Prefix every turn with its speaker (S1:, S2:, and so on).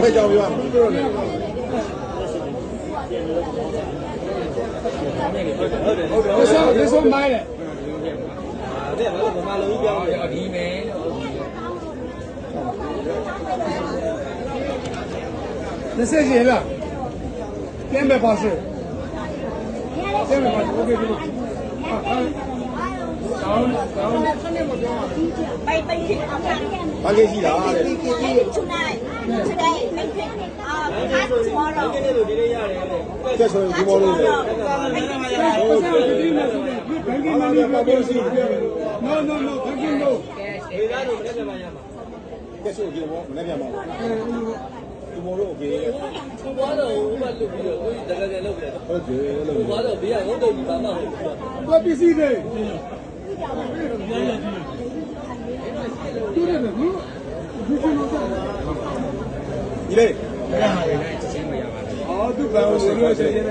S1: ဘယ်ကြောင်ပြောမှာ
S2: ဒီဆိုမိုင်းလေ
S1: အဲ့ဒါဘာမှလုံးပြောင်းတယ်
S2: ဒီမယ်你谢谢了，20080，280 ，OK 这个，
S1: ဘာကြီးရှိတာတဲ့ကျဆိုဒီမောလို့လေ
S2: No, banking no.
S1: ကျဆိုဒီမောမနေ့ပြန်ပါဒီမောလို့โอเค
S3: ဘာတော့ဘာလုပ်ပြီးတော့ကိုကြီးတကယ်လုပ်တယ်
S1: ဟုတ်တယ်လို့
S3: ဘာတော့ဘေးကငုံတော့ဒီဘာမှမဟုတ်ဘူး
S2: 我必须的。对的，
S1: ဒီလေ
S2: 哦，都办我这个这些人。